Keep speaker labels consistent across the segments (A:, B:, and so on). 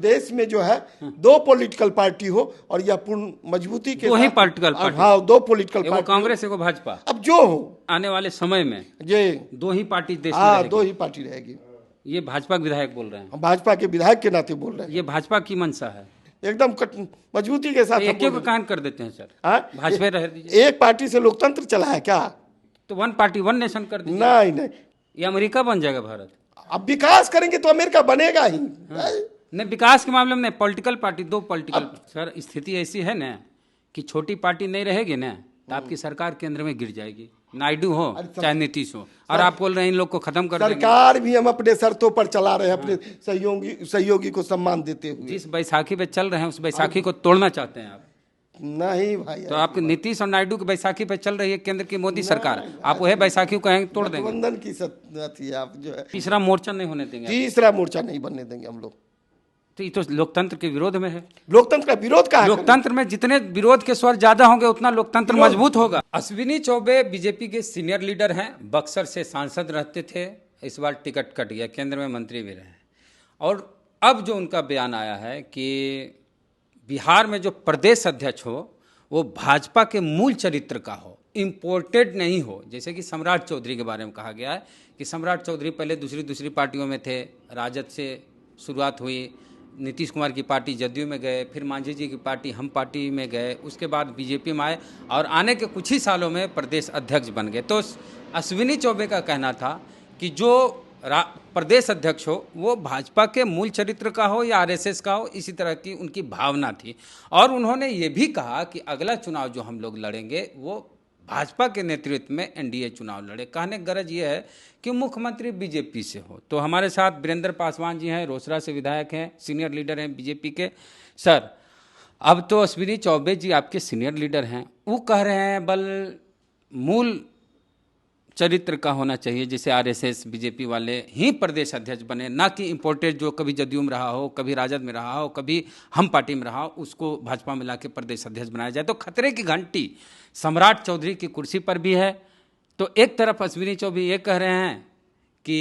A: देश में जो है दो पॉलिटिकल पार्टी हो और यह पूर्ण मजबूती के
B: दो ही
A: साथ-
B: पॉलिटिकल पार्टी।
A: हाँ, दो पॉलिटिकल
B: एगो
A: पार्टी
B: कांग्रेस एगो भाजपा।
A: अब जो हो
B: आने वाले समय में
A: ये
B: दो ही पार्टी देश में
A: हाँ
B: रहेगी।
A: दो ही पार्टी रहेगी।
B: ये भाजपा के विधायक बोल रहे हैं,
A: हम भाजपा के विधायक के नाते बोल रहे हैं,
B: ये भाजपा की मंशा है।
A: एकदम मजबूती के साथ हम
B: एक
A: बोल
B: को
A: रहे
B: कान कर देते हैं सर,
A: हाँ?
B: भाजपा रह दीजिए।
A: एक पार्टी से लोकतंत्र चला है क्या?
B: तो वन पार्टी वन नेशन कर दीजिए,
A: नहीं नहीं,
B: ये अमेरिका बन जाएगा भारत।
A: अब विकास करेंगे तो अमेरिका बनेगा ही।
B: नहीं, विकास के मामले में पॉलिटिकल पार्टी दो पॉलिटिकल सर, स्थिति ऐसी है ना कि छोटी पार्टी नहीं रहेगी ना तो आपकी सरकार केंद्र में गिर जाएगी, नायडू हो चाहे नीतीश हो। और आप बोल रहे हैं इन लोग को खत्म कर देंगे।
A: सरकार भी हम अपने शर्तों पर चला रहे हैं, अपने सहयोगी को सम्मान देते हुए।
B: जिस बैसाखी पे चल रहे हैं उस बैसाखी को तोड़ना चाहते हैं आप।
A: नहीं भाई,
B: तो आपके नीतीश और नायडू की बैसाखी पे चल रही है केंद्र की मोदी सरकार, आप वही बैसाखी को कहेंगे तोड़ देंगे।
A: गठबंधन की थी आप जो है,
B: तीसरा मोर्चा नहीं होने देंगे।
A: तीसरा मोर्चा नहीं बनने देंगे हम लोग।
B: तो ये तो लोकतंत्र के विरोध में है।
A: लोकतंत्र का विरोध का है।
B: लोकतंत्र में जितने विरोध के स्वर ज्यादा होंगे उतना लोकतंत्र मजबूत होगा। अश्विनी चौबे बीजेपी के सीनियर लीडर हैं, बक्सर से सांसद रहते थे, इस बार टिकट कट गया, केंद्र में मंत्री भी रहे। और अब जो उनका बयान आया है कि बिहार में जो प्रदेश अध्यक्ष हो वो भाजपा के मूल चरित्र का हो, इम्पोर्टेड नहीं हो। जैसे कि सम्राट चौधरी के बारे में कहा गया है कि सम्राट चौधरी पहले दूसरी पार्टियों में थे, राजद से शुरुआत हुई, नीतीश कुमार की पार्टी जदयू में गए, फिर मांझी जी की पार्टी हम पार्टी में गए, उसके बाद बीजेपी में आए और आने के कुछ ही सालों में प्रदेश अध्यक्ष बन गए। तो अश्विनी चौबे का कहना था कि जो प्रदेश अध्यक्ष हो वो भाजपा के मूल चरित्र का हो या आरएसएस का हो, इसी तरह की उनकी भावना थी। और उन्होंने ये भी कहा कि अगला चुनाव जो हम लोग लड़ेंगे वो भाजपा के नेतृत्व में एनडीए चुनाव लड़े। कहने की गरज ये है कि मुख्यमंत्री बीजेपी से हो। तो हमारे साथ वीरेंद्र पासवान जी हैं, रोसड़ा से विधायक हैं, सीनियर लीडर हैं बीजेपी के। सर, अब तो अश्विनी चौबे जी आपके सीनियर लीडर हैं, वो कह रहे हैं बल मूल चरित्र का होना चाहिए, जैसे आरएसएस बीजेपी वाले ही प्रदेश अध्यक्ष बने, ना कि इम्पोर्टेड जो कभी जदयू में रहा हो, कभी राजद में रहा हो, कभी हम पार्टी में रहा हो, उसको भाजपा में लाके प्रदेश अध्यक्ष बनाया जाए। तो खतरे की घंटी सम्राट चौधरी की कुर्सी पर भी है। तो एक तरफ अश्विनी चौबे ये कह रहे हैं कि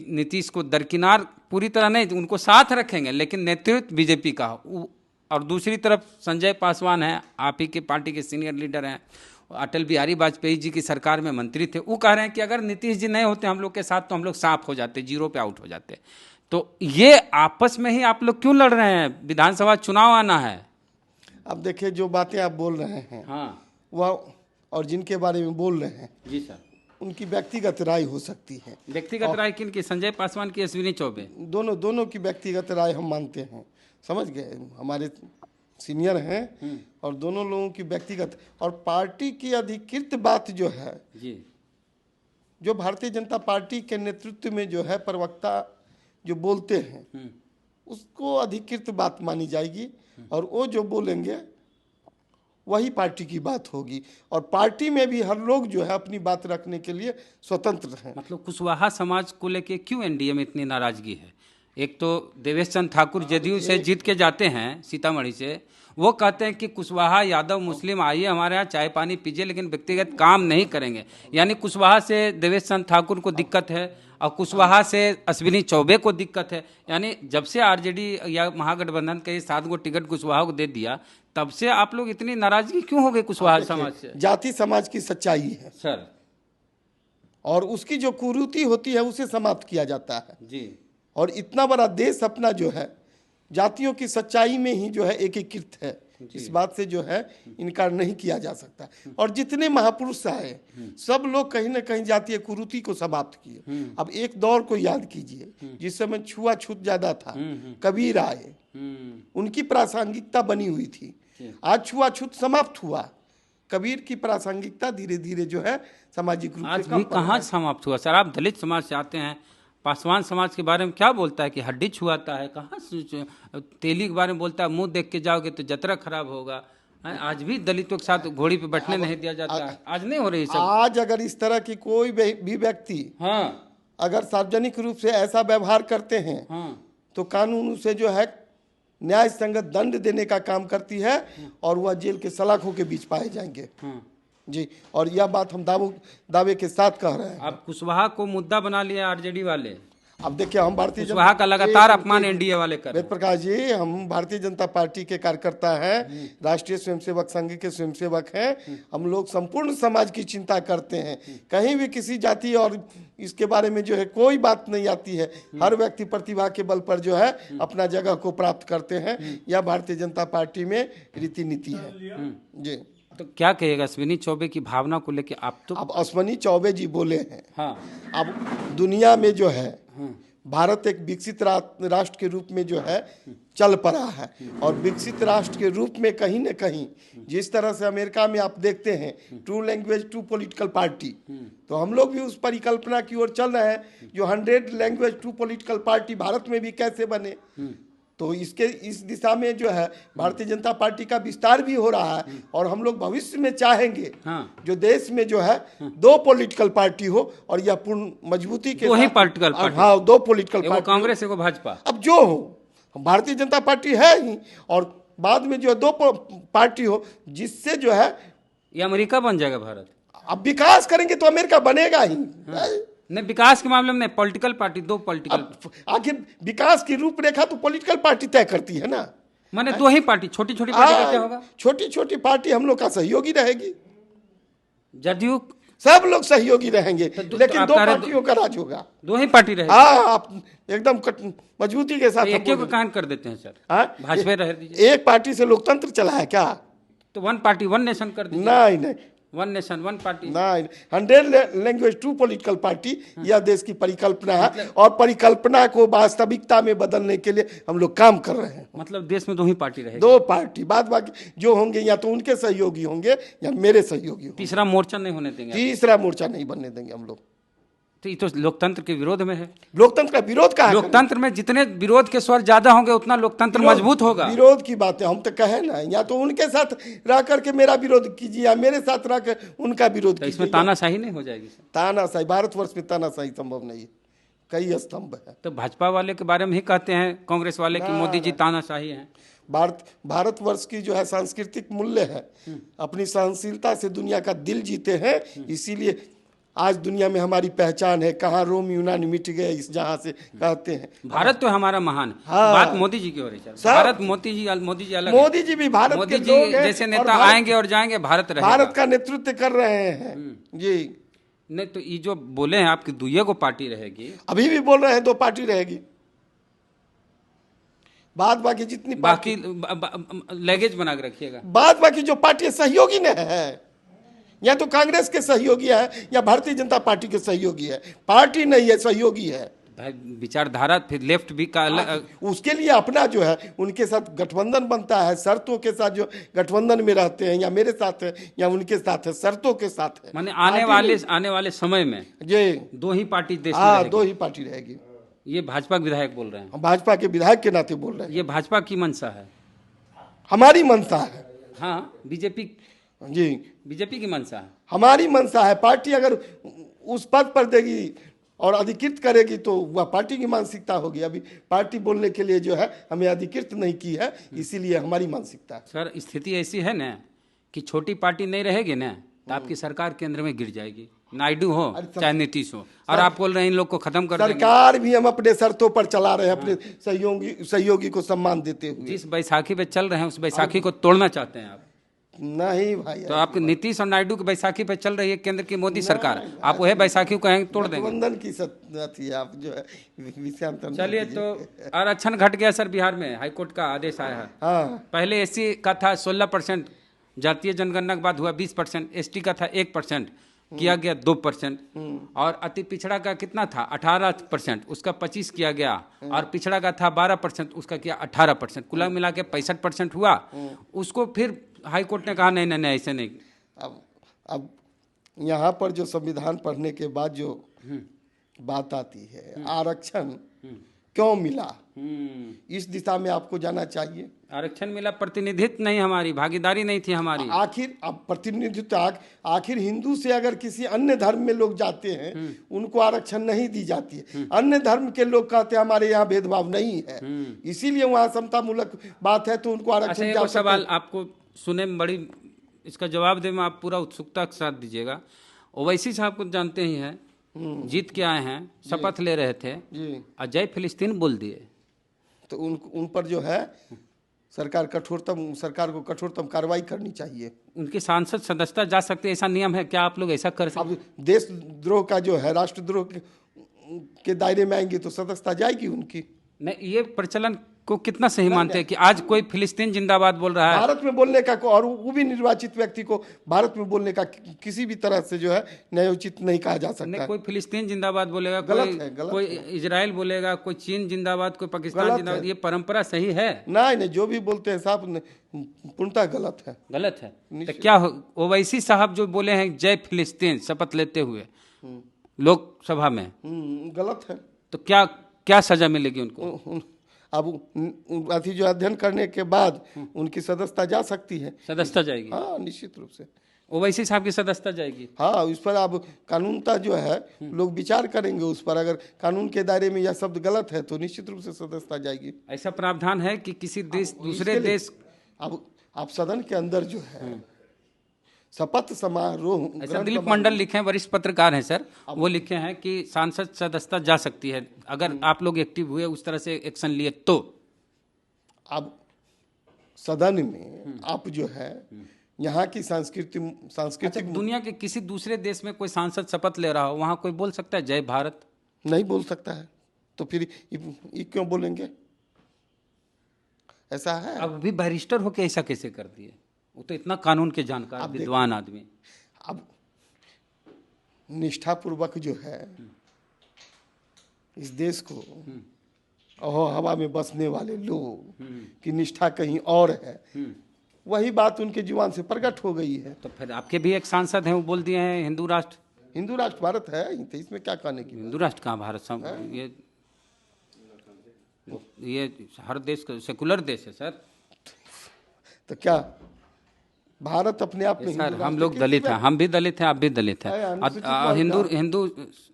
B: नीतीश को दरकिनार पूरी तरह नहीं, उनको साथ रखेंगे लेकिन नेतृत्व बीजेपी का हो। और दूसरी तरफ संजय पासवान है, आप ही के पार्टी के सीनियर लीडर हैं, अटल बिहारी वाजपेयी जी की सरकार में मंत्री थे, वो कह रहे हैं कि अगर नीतीश जी नहीं होते हम लोग के साथ तो हम लोग साफ हो जाते, जीरो पे आउट हो जाते। तो ये आपस में ही आप लोग क्यों लड़ रहे हैं? विधानसभा चुनाव आना है।
A: अब देखिए, जो बातें आप बोल रहे हैं
B: हाँ,
A: वह और जिनके बारे में बोल रहे हैं
B: जी सर,
A: उनकी व्यक्तिगत राय हो सकती है।
B: व्यक्तिगत राय किन की? संजय पासवान की, अश्विनी चौबे?
A: दोनों की व्यक्तिगत राय हम मानते हैं, समझ गए, हमारे सीनियर हैं और दोनों लोगों की व्यक्तिगत और पार्टी की अधिकृत बात जो है
B: जी,
A: जो भारतीय जनता पार्टी के नेतृत्व में जो है प्रवक्ता जो बोलते हैं उसको अधिकृत बात मानी जाएगी और वो जो बोलेंगे वही पार्टी की बात होगी। और पार्टी में भी हर लोग जो है अपनी बात रखने के लिए स्वतंत्र हैं।
B: मतलब कुशवाहा समाज को लेके क्यों एनडीए में इतनी नाराजगी है? एक तो देवेश चंद्र ठाकुर जदयू से जीत के जाते हैं सीतामढ़ी से, वो कहते हैं कि कुशवाहा यादव मुस्लिम आइए हमारे यहाँ चाय पानी पीजिए लेकिन व्यक्तिगत काम नहीं करेंगे। यानी कुशवाहा से देवेश चंद्र ठाकुर को दिक्कत है और कुशवाहा से अश्विनी चौबे को दिक्कत है। यानी जब से आरजेडी या महागठबंधन के 7 गो टिकट कुशवाहा को दे दिया तब से आप लोग इतनी नाराजगी क्यों हो गए कुशवाहा समाज से?
A: जाति समाज की सच्चाई है
B: सर,
A: और उसकी जो कुरीति होती है उसे समाप्त किया जाता है
B: जी।
A: और इतना बड़ा देश अपना जो है जातियों की सच्चाई में ही जो है एकीकृत है, इस बात से जो है इनकार नहीं किया जा सकता। और जितने महापुरुष आए सब लोग कहीं ना कहीं जातीय कुरीति को समाप्त किए। अब एक दौर को याद कीजिए जिस समय छुआछूत ज्यादा था, कबीर आए, उनकी प्रासंगिकता बनी हुई थी। आज छुआछूत समाप्त हुआ, कबीर की प्रासंगिकता धीरे धीरे जो है सामाजिक रूप से
B: आज भी कहाँ समाप्त हुआ? सर, आप दलित समाज से आते हैं, पासवान समाज के बारे में क्या बोलता है कि हड्डी छुआता है? कहाँ तेली के बारे में बोलता है मुंह देख के जाओगे तो जतरा खराब होगा। आज भी दलितों के साथ घोड़ी पे बैठने नहीं दिया जाता है। आज नहीं हो रही सब।
A: आज अगर इस तरह की कोई भी व्यक्ति अगर सार्वजनिक रूप से ऐसा व्यवहार करते हैं तो कानून उसे जो है न्याय संगत दंड देने का काम करती है और वह जेल के सलाखों के बीच पाए जाएंगे। जी, और यह बात हम दावे के साथ कह रहे हैं।
B: अब कुशवाहा को मुद्दा बना लिया आरजेडी वाले।
A: अब देखिए, हम भारतीय
B: कुशवाहा का लगातार अपमान एनडीए वाले कर रहे
A: वेद
B: हैं।
A: प्रकाश जी, हम भारतीय जनता पार्टी के कार्यकर्ता हैं, राष्ट्रीय स्वयंसेवक संघ के स्वयंसेवक हैं। हम लोग संपूर्ण समाज की चिंता करते हैं। कहीं भी किसी जाति और इसके बारे में जो है कोई बात नहीं आती है। हर व्यक्ति प्रतिभा के बल पर जो है अपना जगह को प्राप्त करते हैं। यह भारतीय जनता पार्टी में रीति नीति है जी।
B: तो क्या कहेगा अश्विनी चौबे की भावना को लेके? आप तो
A: अब अश्विनी चौबे जी बोले हैं,
B: हाँ,
A: अब दुनिया में जो है भारत एक विकसित राष्ट्र के रूप में जो है चल पड़ा है, और विकसित राष्ट्र के रूप में कहीं न कहीं जिस तरह से अमेरिका में आप देखते हैं two language two political party, तो हम लोग भी उस परिकल्पना की ओर चल रहे हैं जो 100 language two political party Bharat में भी कैसे बने। तो इस दिशा में जो है भारतीय जनता पार्टी का विस्तार भी हो रहा है, और हम लोग भविष्य में चाहेंगे जो देश में जो है 2 पॉलिटिकल पार्टी हो, और यह पूर्ण मजबूती के
B: वही
A: साथ,
B: पॉलिटिकल पार्टी,
A: हाँ 2 पॉलिटिकल
B: एगो
A: पार्टी,
B: कांग्रेस एगो भाजपा,
A: अब जो हो भारतीय जनता पार्टी है ही, और बाद में जो है 2 पार्टी हो, जिससे जो है
B: ये अमेरिका बन जाएगा भारत।
A: अब विकास करेंगे तो अमेरिका बनेगा ही।
B: नहीं, विकास के मामले में पॉलिटिकल पार्टी, 2 पॉलिटिकल,
A: आखिर विकास की रूपरेखा तो पॉलिटिकल पार्टी तय करती है ना।
B: माने 2 ही पार्टी, छोटी छोटी पार्टी का क्या होगा?
A: छोटी छोटी पार्टी हम लोग का सहयोगी रहेगी,
B: जदयू
A: सब लोग सहयोगी रहेंगे, लेकिन
B: आप
A: 2
B: कह रहे
A: पार्टियों का राज होगा।
B: 2 ही पार्टी रहेगी।
A: हाँ, आप एकदम मजबूती के साथ
B: एक को कान कर देते हैं सर,
A: हाँ?
B: भाजपा रह दीजिए।
A: एक पार्टी से लोकतंत्र चला है क्या?
B: तो 1 पार्टी 1 नेशन कर दीजिए।
A: नहीं नहीं
B: 1 नेशन 1 पार्टी,
A: नहीं, 100 लैंग्वेज टू पॉलिटिकल पार्टी यह देश की परिकल्पना है, और परिकल्पना को वास्तविकता में बदलने के लिए हम लोग काम कर रहे हैं।
B: मतलब देश में 2 ही पार्टी रहेगी।
A: 2 पार्टी, बाद बाकी जो होंगे या तो उनके सहयोगी होंगे या मेरे सहयोगी होंगे।
B: तीसरा मोर्चा नहीं होने देंगे।
A: तीसरा मोर्चा नहीं बनने देंगे हम लोग।
B: तो ये तो लोकतंत्र के विरोध में है।
A: लोकतंत्र का विरोध कहा?
B: लोकतंत्र में जितने विरोध के स्वर ज्यादा होंगे उतना लोकतंत्र मजबूत होगा।
A: विरोध की बात है, हम तो कहे ना, या तो उनके साथ रह करके मेरा विरोध कीजिए या मेरे साथ रह कर उनका विरोध
B: तो
A: कीजिए।
B: इसमें तानाशाही नहीं हो जाएगी सर?
A: तानाशाही, भारतवर्ष में तानाशाही संभव नहीं है, कई स्तंभ है।
B: तो भाजपा वाले के बारे में ही कहते हैं कांग्रेस वाले कि मोदी जी तानाशाही हैं।
A: भारतवर्ष की जो है सांस्कृतिक मूल्य है, अपनी सहनशीलता से दुनिया का दिल जीते हैं, इसीलिए आज दुनिया में हमारी पहचान है। कहाँ रोम यूनानी मिट गए इस जहाँ से कहते हैं।
B: भारत तो हमारा महान है।
A: हाँ।
B: बात मोदी जी की हो रही है। भारत मोदी जी अलग
A: मोदी जी भी भारत
B: मोदी
A: के
B: जी
A: लोग हैं,
B: जैसे
A: और
B: नेता आएंगे और जाएंगे, भारत रहेगा।
A: भारत का नेतृत्व कर रहे हैं जी।
B: नहीं तो ये जो बोले हैं आपकी 2 को पार्टी रहेगी,
A: अभी भी बोल रहे हैं 2 पार्टी रहेगी, बाद बाकी जितनी
B: बाकी लगेज बना के रखिएगा।
A: बाद बाकी जो पार्टी सहयोगी ने है, या तो कांग्रेस के सहयोगी है या भारतीय जनता पार्टी के सहयोगी है, पार्टी नहीं है, सहयोगी है।
B: भाई विचारधारा फिर लेफ्ट भी का
A: उसके लिए अपना जो है उनके साथ गठबंधन बनता है, शर्तों के साथ जो गठबंधन में रहते हैं, या मेरे साथ है या उनके साथ है, शर्तों के साथ है।
B: माने आने वाले समय में
A: जी
B: 2 ही पार्टी देश में
A: हाँ,
B: रहेगी।
A: 2 ही पार्टी रहेगी।
B: ये भाजपा के विधायक बोल रहे हैं।
A: हम भाजपा के विधायक के नाते बोल रहे हैं।
B: ये भाजपा की मंशा है,
A: हमारी मंशा है।
B: हाँ, बीजेपी की मंशा है,
A: हमारी मंशा है। पार्टी अगर उस पद पर देगी और अधिकृत करेगी तो वह पार्टी की मानसिकता होगी। अभी पार्टी बोलने के लिए जो है हमें अधिकृत नहीं की है, इसीलिए हमारी मानसिकता है।
B: सर स्थिति ऐसी है ना कि छोटी पार्टी नहीं रहेगी ना तो आपकी सरकार केंद्र में गिर जाएगी, नायडू हो चाहे नीतीश हो। और आप बोल रहे हैं इन लोग को खत्म कर देंगे।
A: सरकार भी हम अपने शर्तों पर चला रहे हैं, अपने सहयोगी को सम्मान देते हुए।
B: जिस बैसाखी पे चल रहे हैं उस बैसाखी को तोड़ना चाहते हैं आप?
A: नहीं भाई,
B: तो आप नीतीश और नायडू की बैसाखी पे चल रही है केंद्र की मोदी सरकार, आप वही बैसाखी को कहेंगे तोड़ देंगे?
A: गठबंधन की थी आप जो है विषयांतर।
B: चलिए, तो आरक्षण घट गया सर बिहार में, हाईकोर्ट का आदेश आया है।
A: हाँ,
B: पहले एससी का था 16%, जातीय जनगणना के बाद हुआ 20%, एसटी का था 1%, किया गया 2%, और अति पिछड़ा का कितना था 18%, उसका 25 किया गया, और पिछड़ा का था 12%, उसका किया 18%, कुल मिला के 65% हुआ। उसको फिर हाई कोर्ट ने कहा नहीं नहीं नहीं ऐसे नहीं।
A: अब यहाँ पर जो संविधान पढ़ने के बाद जो बात आती है, आरक्षण क्यों मिला, इस दिशा में आपको जाना चाहिए।
B: आरक्षण मिला, प्रतिनिधित्व नहीं, हमारी भागीदारी नहीं थी हमारी।
A: आखिर अब प्रतिनिधित्व आखिर हिंदू से अगर किसी अन्य धर्म में लोग जाते हैं उनको आरक्षण नहीं दी जाती है। अन्य धर्म के लोग कहते हैं हमारे यहाँ भेदभाव नहीं है, इसीलिए वहाँ समतामूलक बात है तो उनको आरक्षण।
B: अच्छा, एक सवाल आपको सुने में बड़ी, इसका जवाब दे में आप पूरा उत्सुकता के साथ दीजिएगा। ओवैसी साहब को जानते ही हैं, जीत के आए हैं, शपथ ले रहे थे,
A: जी,
B: और जय फिलिस्तीन बोल दिए।
A: तो उन पर जो है सरकार को कठोरतम कार्रवाई करनी चाहिए।
B: उनकी सांसद सदस्यता जा सकती है, ऐसा नियम है क्या? आप लोग ऐसा कर सकते?
A: अब देशद्रोह का जो है, राष्ट्रद्रोह के दायरे में आएंगे तो सदस्यता जाएगी उनकी।
B: नहीं, ये प्रचलन को कितना सही मानते हैं कि आज कोई फिलिस्तीन जिंदाबाद बोल रहा है?
A: भारत में बोलने का, और वो भी निर्वाचित व्यक्ति को भारत में बोलने का किसी भी तरह से जो है न्यायोचित नहीं कहा जा सकता।
B: नहीं, कोई फिलिस्तीन जिंदाबाद बोलेगा,
A: गलत है, गलत
B: कोई
A: है।
B: इजराइल बोलेगा, कोई चीन जिंदाबाद, कोई पाकिस्तान
A: गलत
B: जिंदाबाद,
A: है।
B: ये परंपरा सही है?
A: नहीं, जो भी बोलते हैं साहब पूर्णतः गलत है।
B: गलत है। तो क्या ओवैसी साहब जो बोले हैं जय फिलिस्तीन शपथ लेते हुए लोकसभा में,
A: गलत है।
B: तो क्या क्या सजा मिलेगी उनको?
A: अब अथी जो अध्ययन करने के बाद उनकी सदस्यता जा सकती है।
B: सदस्यता जाएगी?
A: हाँ, निश्चित रूप से
B: ओवैसी साहब की सदस्यता जाएगी।
A: हाँ, उस पर अब कानूनता जो है लोग विचार करेंगे उस पर। अगर कानून के दायरे में यह शब्द गलत है तो निश्चित रूप से सदस्यता जाएगी।
B: ऐसा प्रावधान है कि किसी देश दूसरे देश,
A: अब आप सदन के अंदर जो है शपथ समारोह,
B: ऐसा दिलीप मंडल लिखे हैं, वरिष्ठ पत्रकार हैं सर, वो लिखे हैं कि सांसद सदस्यता जा सकती है अगर आप लोग एक्टिव हुए, उस तरह से एक्शन लिए तो।
A: अब सदन में आप जो है यहाँ की सांस्कृतिक
B: दुनिया के किसी दूसरे देश में कोई सांसद शपथ ले रहा हो, वहां कोई बोल सकता है जय भारत?
A: नहीं बोल सकता है, तो फिर ये क्यों बोलेंगे? ऐसा है।
B: अब भी बैरिस्टर होके ऐसा कैसे कर दिए? वो तो इतना कानून के जानकार विद्वान आदमी।
A: अब निष्ठापूर्वक जो है इस देश को, और हवा में बसने वाले लोग की निष्ठा कहीं और है, वही बात उनके जुबान से प्रकट हो गई है।
B: तो फिर आपके भी एक सांसद हैं, वो बोल दिए हैं हिंदू राष्ट्र
A: भारत है, तो इसमें क्या कहने की?
B: हिंदू राष्ट्र कहाँ भारत? ये हर देश का सेकुलर देश है सर।
A: तो क्या भारत अपने आप में?
B: सर हम लोग दलित हैं, हम भी दलित हैं, आप भी दलित हैं। हिंदू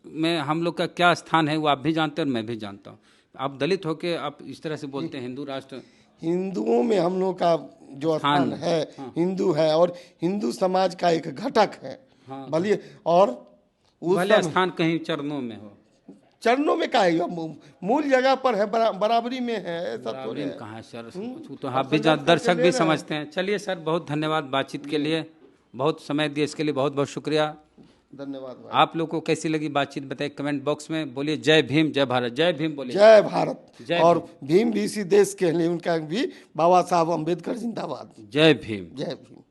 B: में हम लोग का क्या स्थान है वो आप भी जानते हैं और मैं भी जानता हूँ। आप दलित होके आप इस तरह से बोलते हैं हिंदू राष्ट्र।
A: हिंदुओं में हम लोग का जो स्थान है, हिंदू है और हिंदू समाज का एक घटक है। भले और
B: भले स्थान कहीं चरणों में हो,
A: चरणों में का है, मूल जगह पर है, बराबरी में है, ऐसा तो नहीं
B: कहाँ है सर? तो आप भी दर्शक भी समझते हैं। चलिए सर, बहुत धन्यवाद बातचीत के लिए, बहुत समय दिए, इसके लिए बहुत बहुत शुक्रिया।
A: धन्यवाद।
B: आप लोगों को कैसी लगी बातचीत बताइए कमेंट बॉक्स में। बोलिए जय भीम, जय भारत। जय भीम बोलिए।
A: जय भारत। और भीम भी इसी देश के लिए, उनका भी बाबा साहब अम्बेडकर जिंदाबाद।
B: जय भीम।
A: जय भीम।